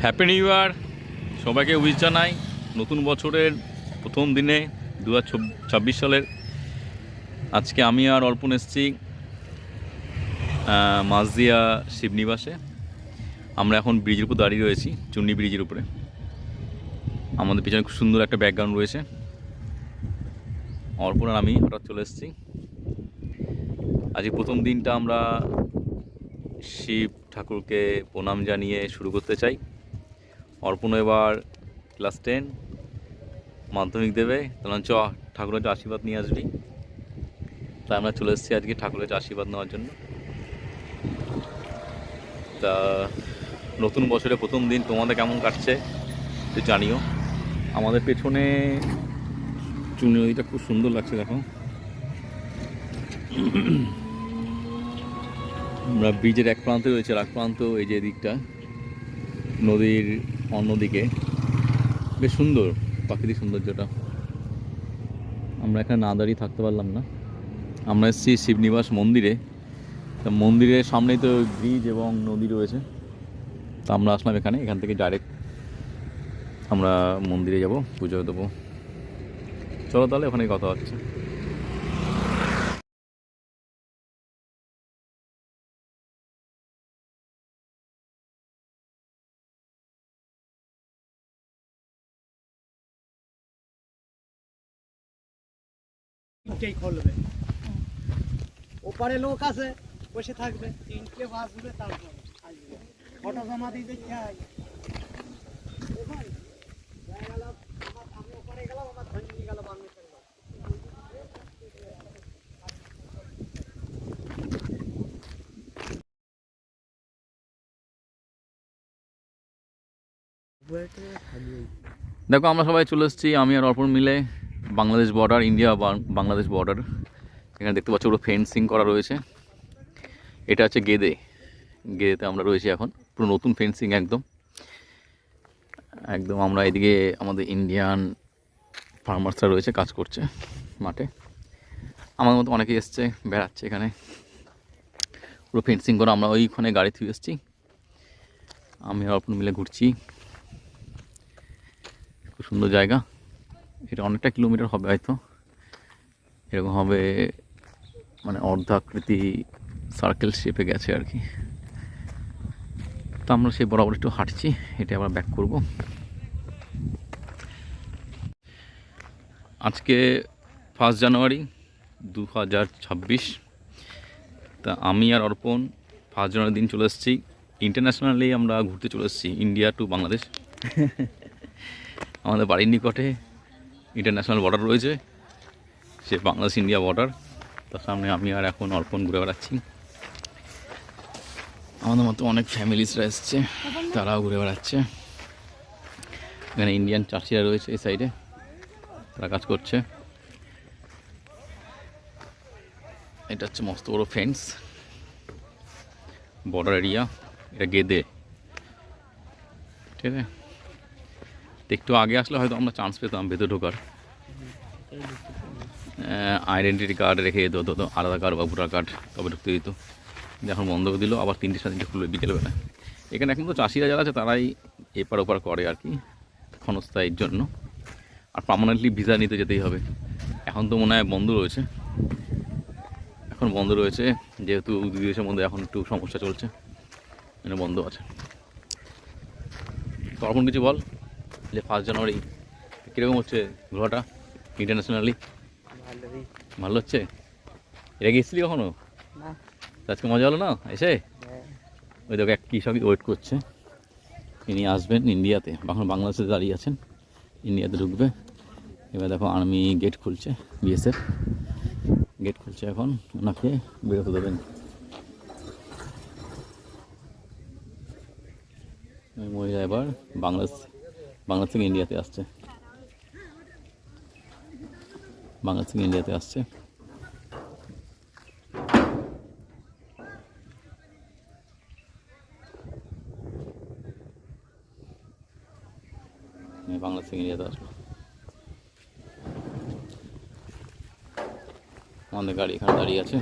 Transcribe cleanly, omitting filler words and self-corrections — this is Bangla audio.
হ্যাপি নিউ ইয়ার সবাইকে উইশ জানাই নতুন বছরের প্রথম দিনে 2026 সালের। আজকে আমি আর অর্পণ এসেছি মাঝদিয়া শিবনিবাসে। আমরা এখন ব্রিজের উপর দাঁড়িয়ে রয়েছি, চুন্নি ব্রিজের উপরে। আমাদের পিছনে খুব সুন্দর একটা ব্যাকগ্রাউন্ড রয়েছে। অর্পণ আর আমি হঠাৎ চলে এসেছি। আজকে প্রথম দিনটা আমরা শিব ঠাকুরকে প্রণাম জানিয়ে শুরু করতে চাই। অর্পণ এবার ক্লাস 10 মাধ্যমিক দেবে, তাহলে ঠাকুরের আশীর্বাদ নিয়ে আসবি। তাই আমরা চলে এসেছি আজকে ঠাকুরের আশীর্বাদ নেওয়ার জন্য। তা নতুন বছরের প্রথম দিন তোমাদের কেমন কাটছে একটু জানিও। আমাদের পেছনে চুনি নদীটা খুব সুন্দর লাগছে, দেখো। আমরা ব্রিজের এক প্রান্তে রয়েছে, আর এক প্রান্ত এই যে দিকটা নদীর অন্যদিকে। বেশ সুন্দর প্রাকৃতিক সৌন্দর্যটা। আমরা এখানে না দাঁড়িয়ে থাকতে পারলাম না। আমরা এসেছি শিবনিবাস মন্দিরে। তা মন্দিরের সামনেই তো ব্রিজ এবং নদী রয়েছে। তা আমরা আসলাম এখান থেকে ডাইরেক্ট আমরা মন্দিরে যাব, পুজো দেবো। চলো তাহলে ওখানে কথা হচ্ছে। খুলবে, ওপারে লোক আছে বসে থাকবে, তিনটে বাজবে, তারপর আসবে ফটো জমা দিয়ে দেখতে হয়। দেখো আমরা সবাই চলে এসেছি, আমি আর অর্পণ মিলে Bangladesh border, India Bangladesh border. এখানে দেখতে পাচ্ছ পুরো ফেন্সিং করা রয়েছে। এটা হচ্ছে গেদেতে আমরা রয়েছি এখন। পুরো নতুন ফেন্সিং একদম। আমরা এদিকে আমাদের ইন্ডিয়ান ফার্মার্সরা রয়েছে, কাজ করছে মাঠে। আমার মতো অনেকেই এসছে, বেড়াচ্ছে এখানে। পুরো ফেন্সিং করা। আমরা ওইখানে গাড়ি থুয়ে এসেছি, আমি আর অর্পণ মিলে ঘুরছি। খুব সুন্দর জায়গা। এটা অনেকটা কিলোমিটার হবে হয়তো, এরকম হবে, মানে অর্ধাকৃতি সার্কেল শেপে গেছে আর কি। তো আমরা সেই বরাবর একটু হাঁটছি, হেঁটে আবার ব্যাক করব। আজকে 1 জানুয়ারি 2026। তা আমি আর অর্পণ 1 জানুয়ারি দিন চলে এসেছি। ইন্টারন্যাশনালি আমরা ঘুরতে চলে এসেছি, ইন্ডিয়া টু বাংলাদেশ। আমাদের বাড়ির নিকটে ইন্টারন্যাশনাল বর্ডার রয়েছে, সে বাংলাদেশ ইন্ডিয়া বর্ডার। তার সামনে আমি আর এখন অর্পণ ঘুরে বেড়াচ্ছি। আমাদের মতো অনেক ফ্যামিলিসরা এসছে, তারাও ঘুরে বেড়াচ্ছে। এখানে ইন্ডিয়ান চাষিরা রয়েছে এই সাইডে, তারা কাজ করছে। এটা হচ্ছে মস্ত বড় ফেন্স, বর্ডার এরিয়া। এটা গেদে, ঠিক আছে। একটু আগে আসলে হয়তো আমরা চান্স পেতাম ভেতরে ঢোকার। আইডেন্টিটি কার্ড রেখে দিত, আলাদা কার্ড বা ভোটার কার্ড, তবে ঢুকতে দিত। এখন বন্ধ করে দিল, আবার 3টে 4টে খুলবে বিকেলবেলা। এখানে এখন তো চাষিরা যারা আছে তারাই এপার ওপার করে আর কি, ক্ষণস্থায়ীর জন্য। আর পার্মানেন্টলি ভিসা নিতে যেতেই হবে। এখন তো মনে হয় বন্ধ রয়েছে, এখন বন্ধ রয়েছে, যেহেতু 2 দেশের মধ্যে এখন একটু সমস্যা চলছে, মানে বন্ধ আছে। তখন কিছু বল যে 1 জানুয়ারি কীরকম হচ্ছে ঘোরাটা ইন্টারন্যাশনালি? ভালো হচ্ছে। এটা গেছিলি কখনো? আজকে মজা হলো না এসে? ওই দেখো এক কৃষকই ওয়েট করছে, ইনি আসবেন ইন্ডিয়াতে, এখন বাংলাদেশে দাঁড়িয়ে আছেন, ইন্ডিয়াতে ঢুকবে। এবার দেখো আর্মি গেট খুলছে, বিএসএফ গেট খুলছে, এখন ওনাকে বেরোতে দেবেন। মহিলা এবার বাংলাদেশ থেকে ইন্ডিয়াতে আসছে, বাংলাদেশ থেকে ইন্ডিয়াতে আসছে। বাংলাদেশ থেকে ইন্ডিয়াতে আসলো। আমাদের গাড়ি এখানে দাঁড়িয়ে আছে।